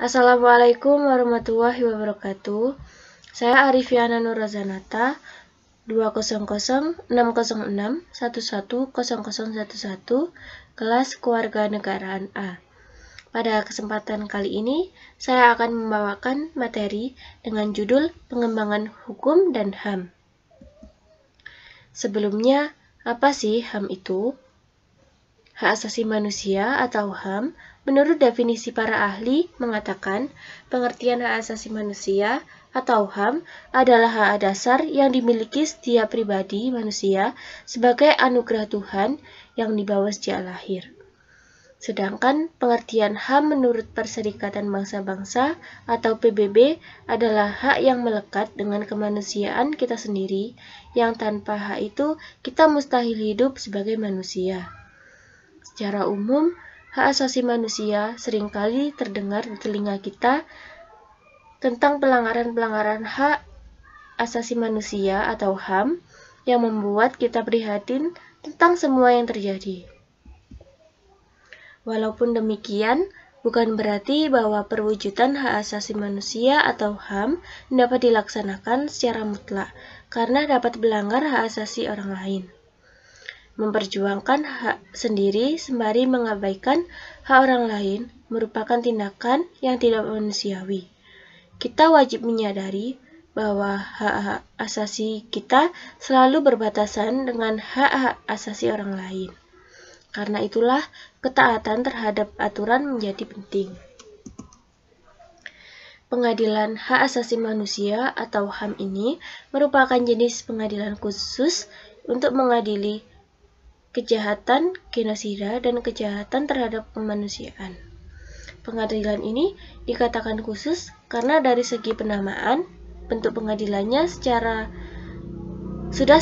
Assalamualaikum warahmatullahi wabarakatuh. Saya Arifiana Nurazanata, 20060611111, kelas Kewarganegaraan A. Pada kesempatan kali ini, saya akan membawakan materi dengan judul Pengembangan Hukum dan HAM. Sebelumnya, apa sih HAM itu? Hak asasi manusia atau HAM, menurut definisi para ahli, mengatakan pengertian hak asasi manusia atau HAM adalah hak dasar yang dimiliki setiap pribadi manusia sebagai anugerah Tuhan yang dibawa sejak lahir. Sedangkan pengertian HAM menurut Perserikatan Bangsa-Bangsa atau PBB adalah hak yang melekat dengan kemanusiaan kita sendiri, yang tanpa hak itu kita mustahil hidup sebagai manusia. Secara umum, hak asasi manusia seringkali terdengar di telinga kita tentang pelanggaran-pelanggaran hak asasi manusia atau HAM yang membuat kita prihatin tentang semua yang terjadi. Walaupun demikian, bukan berarti bahwa perwujudan hak asasi manusia atau HAM dapat dilaksanakan secara mutlak karena dapat melanggar hak asasi orang lain. Memperjuangkan hak sendiri sembari mengabaikan hak orang lain merupakan tindakan yang tidak manusiawi. Kita wajib menyadari bahwa hak-hak asasi kita selalu berbatasan dengan hak-hak asasi orang lain. Karena itulah, ketaatan terhadap aturan menjadi penting. Pengadilan Hak Asasi Manusia atau HAM ini merupakan jenis pengadilan khusus untuk mengadili kejahatan genosida dan kejahatan terhadap kemanusiaan. Pengadilan ini dikatakan khusus karena dari segi penamaan, bentuk pengadilannya sudah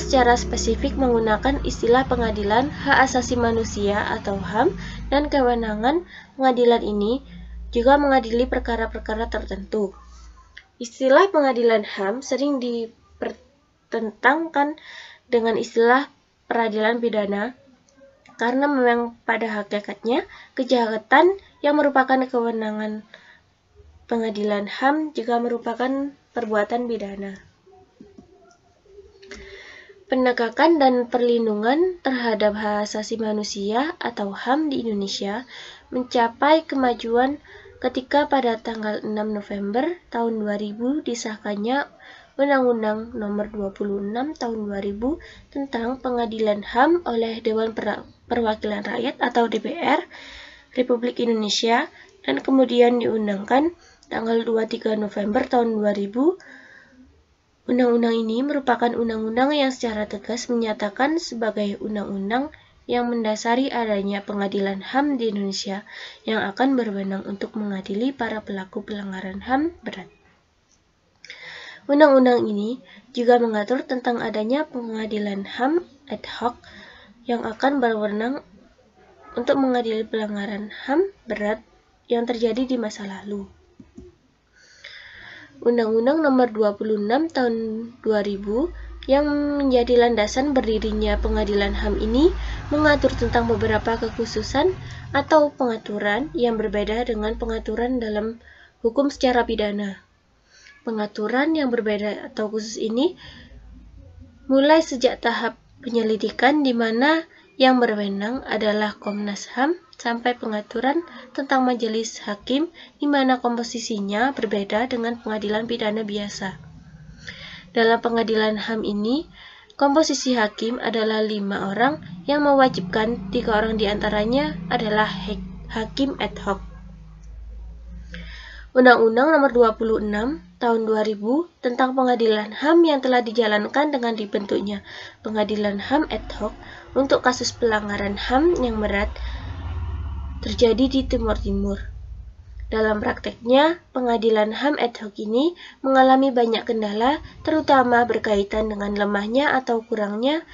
secara spesifik menggunakan istilah pengadilan hak asasi manusia atau HAM, dan kewenangan pengadilan ini juga mengadili perkara-perkara tertentu. Istilah pengadilan HAM sering dipertentangkan dengan istilah peradilan pidana, karena memang pada hakikatnya kejahatan yang merupakan kewenangan pengadilan HAM juga merupakan perbuatan pidana. Penegakan dan perlindungan terhadap hak asasi manusia atau HAM di Indonesia mencapai kemajuan ketika pada tanggal 6 November tahun 2000 disahkannya Undang-Undang Nomor 26 Tahun 2000 tentang Pengadilan HAM oleh Dewan Perwakilan Rakyat atau DPR Republik Indonesia, dan kemudian diundangkan tanggal 23 November tahun 2000. Undang-undang ini merupakan undang-undang yang secara tegas menyatakan sebagai undang-undang yang mendasari adanya pengadilan HAM di Indonesia yang akan berwenang untuk mengadili para pelaku pelanggaran HAM berat. Undang-undang ini juga mengatur tentang adanya pengadilan HAM ad hoc yang akan berwenang untuk mengadili pelanggaran HAM berat yang terjadi di masa lalu. Undang-Undang Nomor 26 Tahun 2000 yang menjadi landasan berdirinya pengadilan HAM ini mengatur tentang beberapa kekhususan atau pengaturan yang berbeda dengan pengaturan dalam hukum secara pidana. Pengaturan yang berbeda atau khusus ini mulai sejak tahap penyelidikan di mana yang berwenang adalah Komnas HAM sampai pengaturan tentang majelis hakim di mana komposisinya berbeda dengan pengadilan pidana biasa. Dalam pengadilan HAM ini, komposisi hakim adalah 5 orang yang mewajibkan 3 orang diantaranya adalah hakim ad hoc. Undang-Undang Nomor 26 Tahun 2000 tentang Pengadilan HAM yang telah dijalankan dengan dibentuknya Pengadilan HAM ad hoc untuk kasus pelanggaran HAM yang berat terjadi di Timur Timur. Dalam prakteknya, pengadilan HAM ad hoc ini mengalami banyak kendala, terutama berkaitan dengan lemahnya atau kurangnya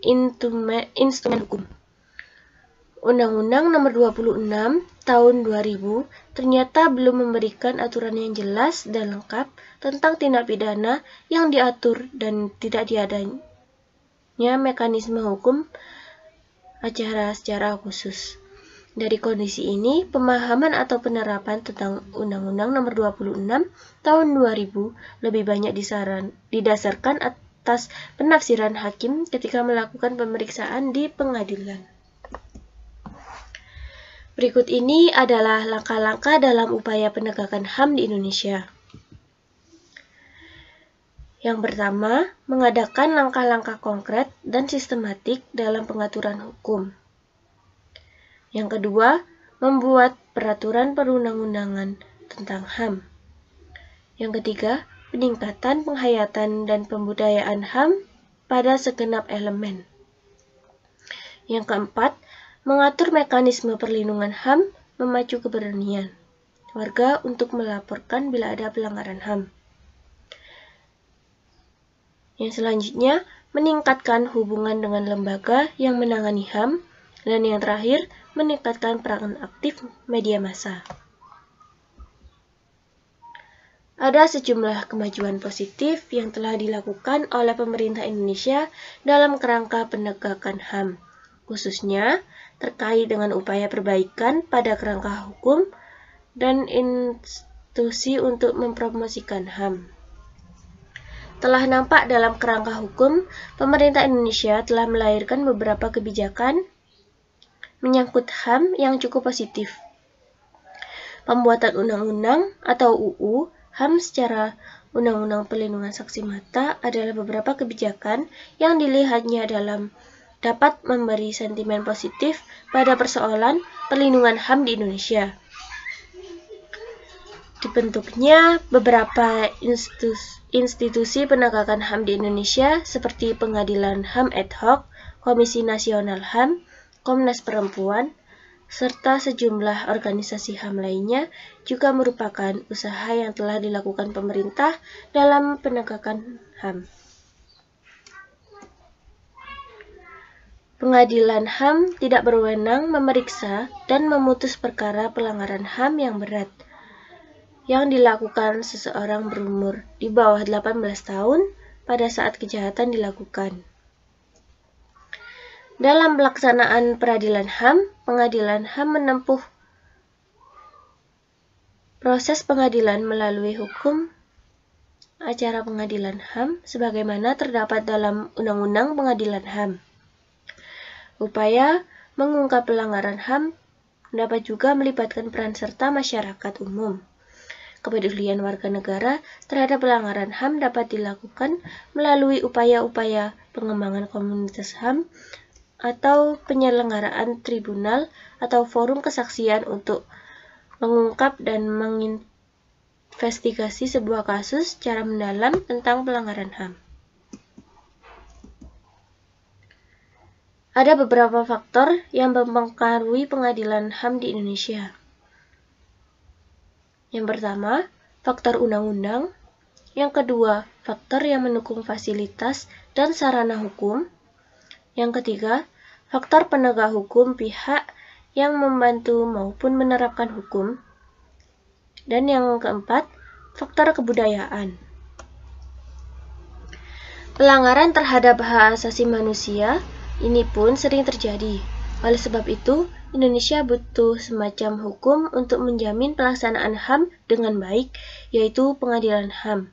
instrumen hukum. Undang-Undang Nomor 26 Tahun 2000 ternyata belum memberikan aturan yang jelas dan lengkap tentang tindak pidana yang diatur dan tidak diadanya mekanisme hukum acara secara khusus. Dari kondisi ini, pemahaman atau penerapan tentang Undang-Undang Nomor 26 Tahun 2000 lebih banyak didasarkan atas penafsiran hakim ketika melakukan pemeriksaan di pengadilan. Berikut ini adalah langkah-langkah dalam upaya penegakan HAM di Indonesia. Yang pertama, mengadakan langkah-langkah konkret dan sistematik dalam pengaturan hukum. Yang kedua, membuat peraturan perundang-undangan tentang HAM. Yang ketiga, peningkatan penghayatan dan pembudayaan HAM pada segenap elemen. Yang keempat, mengatur mekanisme perlindungan HAM, memacu keberanian warga untuk melaporkan bila ada pelanggaran HAM. Yang selanjutnya, meningkatkan hubungan dengan lembaga yang menangani HAM, dan yang terakhir, meningkatkan peran aktif media massa. Ada sejumlah kemajuan positif yang telah dilakukan oleh pemerintah Indonesia dalam kerangka penegakan HAM, khususnya terkait dengan upaya perbaikan pada kerangka hukum dan institusi untuk mempromosikan HAM. Telah nampak dalam kerangka hukum, pemerintah Indonesia telah melahirkan beberapa kebijakan menyangkut HAM yang cukup positif. Pembuatan undang-undang atau UU HAM secara Undang-Undang Perlindungan Saksi Mata adalah beberapa kebijakan yang dilihatnya dapat memberi sentimen positif pada persoalan perlindungan HAM di Indonesia. Dibentuknya beberapa institusi penegakan HAM di Indonesia seperti Pengadilan HAM Ad Hoc, Komisi Nasional HAM, Komnas Perempuan, serta sejumlah organisasi HAM lainnya juga merupakan usaha yang telah dilakukan pemerintah dalam penegakan HAM. Pengadilan HAM tidak berwenang memeriksa dan memutus perkara pelanggaran HAM yang berat yang dilakukan seseorang berumur di bawah 18 tahun pada saat kejahatan dilakukan. Dalam pelaksanaan peradilan HAM, pengadilan HAM menempuh proses pengadilan melalui hukum acara pengadilan HAM sebagaimana terdapat dalam Undang-Undang Pengadilan HAM. Upaya mengungkap pelanggaran HAM dapat juga melibatkan peran serta masyarakat umum. Kepedulian warga negara terhadap pelanggaran HAM dapat dilakukan melalui upaya-upaya pengembangan komunitas HAM atau penyelenggaraan tribunal atau forum kesaksian untuk mengungkap dan menginvestigasi sebuah kasus secara mendalam tentang pelanggaran HAM. Ada beberapa faktor yang mempengaruhi pengadilan HAM di Indonesia. Yang pertama, faktor undang-undang. Yang kedua, faktor yang mendukung fasilitas dan sarana hukum. Yang ketiga, faktor penegak hukum pihak yang membantu maupun menerapkan hukum. Dan yang keempat, faktor kebudayaan. Pelanggaran terhadap hak asasi manusia ini pun sering terjadi. Oleh sebab itu, Indonesia butuh semacam hukum untuk menjamin pelaksanaan HAM dengan baik, yaitu pengadilan HAM.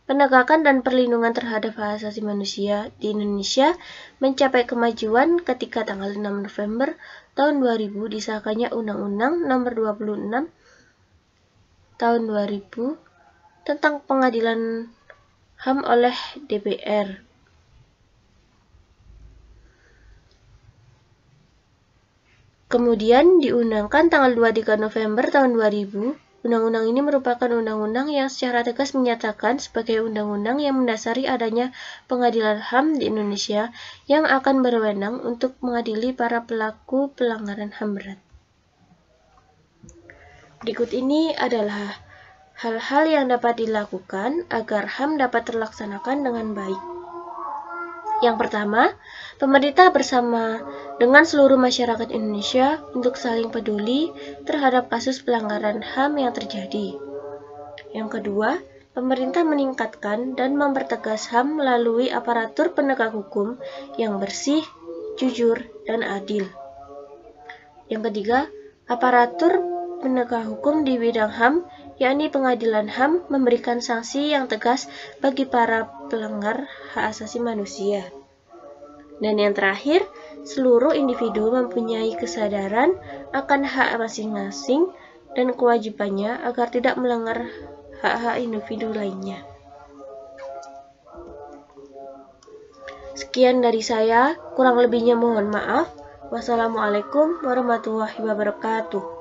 Penegakan dan perlindungan terhadap hak asasi manusia di Indonesia mencapai kemajuan ketika tanggal 6 November tahun 2000 disahkannya Undang-Undang Nomor 26 Tahun 2000 tentang pengadilan HAM oleh DPR. Kemudian diundangkan tanggal 23 November tahun 2000, undang-undang ini merupakan undang-undang yang secara tegas menyatakan sebagai undang-undang yang mendasari adanya pengadilan HAM di Indonesia yang akan berwenang untuk mengadili para pelaku pelanggaran HAM berat. Berikut ini adalah hal-hal yang dapat dilakukan agar HAM dapat terlaksanakan dengan baik. Yang pertama, pemerintah bersama dengan seluruh masyarakat Indonesia untuk saling peduli terhadap kasus pelanggaran HAM yang terjadi. Yang kedua, pemerintah meningkatkan dan mempertegas HAM melalui aparatur penegak hukum yang bersih, jujur, dan adil. Yang ketiga, aparatur penegak hukum di bidang HAM, yakni pengadilan HAM, memberikan sanksi yang tegas bagi para pelanggar hak asasi manusia. Dan yang terakhir, seluruh individu mempunyai kesadaran akan hak masing-masing dan kewajibannya agar tidak melanggar hak-hak individu lainnya. Sekian dari saya, kurang lebihnya mohon maaf. Wassalamualaikum warahmatullahi wabarakatuh.